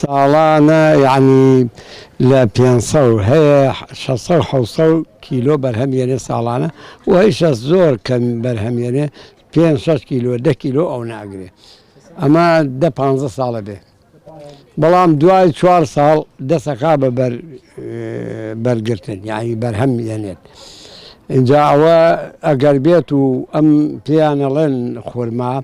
ساڵانە یعنی لە 500 هەیە 600 کیلۆ بەرهەمێنێ ساڵانە و هیچە زۆر کەم بەرهەمێنێ 5-6 کیلۆ 10 کیلۆ ئەو ناگرێ ئەمە 10-15 ساڵە بێ بەڵام دوای 4 ساڵ دەسەکا بە بەرگرتن یعنی بەرهەم یێنێت اینجا ئەوە ئەگەر بێت و ئەم پێیانەڵێن خورما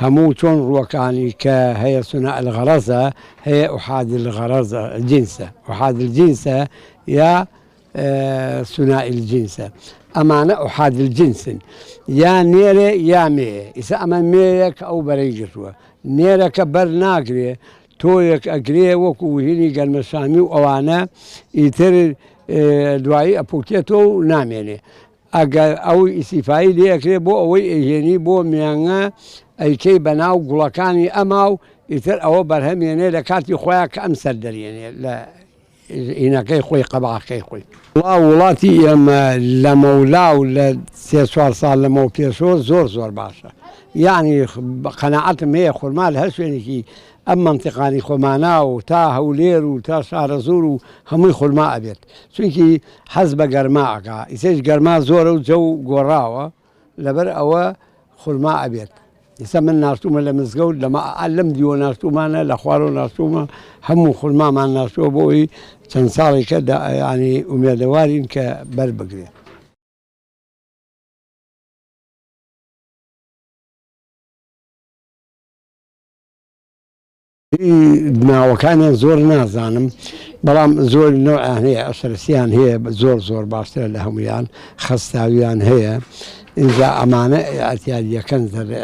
هەموو چۆن ڕووەکانی کە هەیە سونە الغەرەزە هەیە ئوحاد الغەرەزە جینسە ئوحاد الجینسە یا ثنائي الجنسە ئەمانە ئوحاد الجنسن یا نێرێ یا مێیە ئیسا ئەمە مێیەک ئەو بەرەی گرتووە نێرەکە بەر ناگرێ تۆیەک ئەگرێ وەکو هینی گەرمەشامی و ئەوانە ئیتر دوایی ئەپوتێتەوە و نامێنێ ئەگەر ئەو ئیسیفایی لێەکرێ بۆ ئەوەی ئەهێنی بۆ میانگە ئەیکەی بەناو گوڵەکانی ئەما و ئیتر ئەوە بەرهەمێنێ لە کاتی خۆیان کە ئەم سەر دەرێنێ لە ئینەکەی خۆی قەباقەکەی خۆی وڵاتی ئێمە لە مەولا و لە 3-4 ساڵ لەمەوە پێشەوە زۆر باشە یعنی قەناعەتم هەیە خورما لە هەر شوێنێکی ئەم مەنتیقانی خۆمانە و تا هەولێر و تا شارەزور و هەمووی خورما ئەبێت چونکی حەز بە گەرما ئەکا ئیسێش گەرما زۆرە و جە و گۆڕاوە لەبەر ئەوە خورما ئەبێت ئێستا من ناردوومە لە مزگەوت لەم دیوە ناردوومانە لە خوارەوە ناردوومە هەموو خورمامان ناردووە بۆی چەند ساڵێکە ینی ئومێدەوارین کە بەربگرێ ناوەکانیان زۆر نازانم بەڵام زۆر نوعیان هەیە ئەشرسیان هەیە زۆر باشترە لە هەمویان خەستاویان هەیە اینجا ئەمانە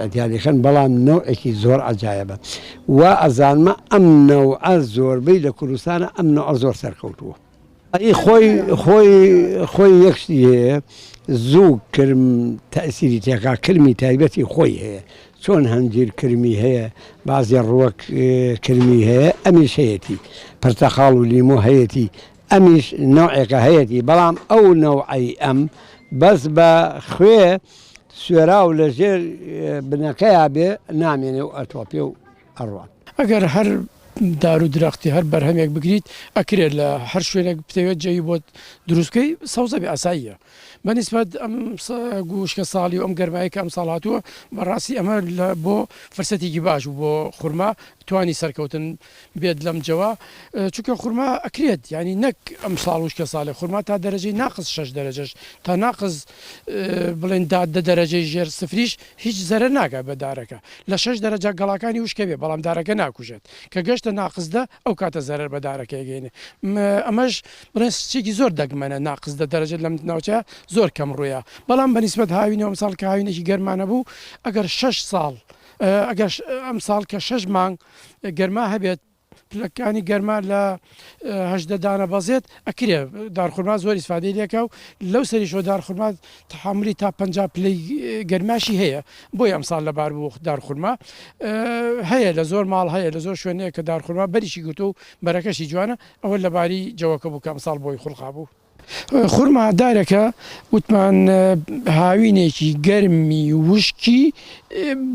ئەتیادیەکەن بەڵام نوعێکی زۆر عەجایبە و ئەزانمە ئەم نەوعە زۆربەی لە کوردستانە ئەم نەوعە زۆر سەرکەوتووە خۆی یەکشتی هەیە زوو کرم تەئسیری تێکا کرمی تایبەتی خۆی هەیە چۆن هەنجیر کرمی هەیە بازی ڕووەک کرمی هەیە ئەمیش هەیەی پرتەخاڵ و لیمۆ هەیەی ئەمیش نەوعێکە هەیەی بەڵام ئەو نەوعی ئەم بەس بە خوێ سوێرا و لەژێر بنەکەیا بێ نامێنێ و ئەتۆپێ و ئەڕوان ئەگەر هەر دار و درەختی هەر بەرهەمێک بگریت ئەکرێت لە هەر شوێنێک بتەوێت جێی بۆ دروستکەی سەوزە بێ ئاساییە بەنسبەت ئەم گوشکە ساڵی و ئەم گەرمایی کە ئەم ساڵ هاتووە بەڕاستی ئەمە بۆ فرسەتێکی باش و بۆ خورما توانی سەرکەوتن بێت لەم جەوە چونکە خورما ئەکرێت ینی نەک ئەم ساڵ وشکە ساڵی خورما تا دەرەجەی ناقص 6 دەرەجەش تا ناقص بڵێن دە دەرەجەی ژێر سفریش هیچ زەرە ناگات بە دارەکە لە 6 دەرەجە گەڵاکانی وشکە بێ بەڵام دارەکە ناکوژێت کە گەشتە ناقصدە ئەو کاتە زەرەر بە دارەکە گەینێ ئەمەش بڵێن شتێکی زۆر دەگمەنە ناقصدە دەرەجە لەم ناوچە زۆر کەم ڕوویە بەڵام بەنسبەت هاوینەوە ئەم ساڵ کە هاوینێکی گەرمانە بوو ئەگەر 6 ساڵ ئەگەر ئەم ساڵ کە 6 مانگ گەرما هەبێت پلەکانی گەرما لە 18 دانە بەزێت ئەکرێ دارخورما زۆر ئیسفادەی لێکە و لەو سەریشەوە دارخورما تەحملی تا 50 پلەی گەرماشی هەیە بۆی ئەم ساڵ لەبار بوو دارخورما هەیە لە زۆر ماڵ هەیە لە زۆر شوێنەیە کە دارخورما بەریشی گوتو و بەرەکەشی جوانە ئەوە لەباری جەوەکە بوو کە ئەم ساڵ بۆی خوڵقا بوو خورما دارەکە وتمان هاوینێکی گەرمی وشکی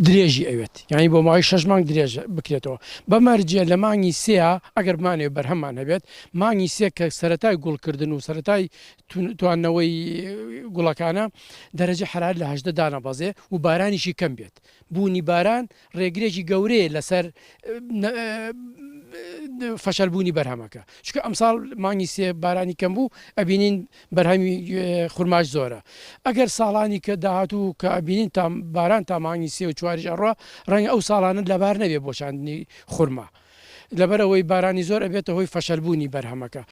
درێژی ئەوێت یعنی بۆ ماوەی 6 مانگ درێژ بکرێتەوە بەمەرجە لە مانگی سێە ئەگەر بمانێ بەرهەمان هەبێت مانگی سێ کە سەرەتای گوڵکردن و سەرەتای توانەوەی گوڵەکانە دەرەجە حرارە لە 18 دانە بەزێ و بارانیشی کەم بێت بوونی باران ڕێگرێکی گەورەیە لەسەر فەشەلبوونی بەرهەمەکە چکە ئەمساڵ مانگی سێ بارانی کەم بوو ئەبینین بەرهەمی خورماش زۆرە ئەگەر ساڵانی کە داهاتوو کە ئەبینین تا باران تا مانگی سێ و چواریش ئەڕوا ڕەنگە ئەو ساڵانە لەبار نەبێ بۆ شاندنی خورما لەبەرەوەی بارانی زۆر ئەبێتە هۆی فەشەلبوونی بەرهەمەکە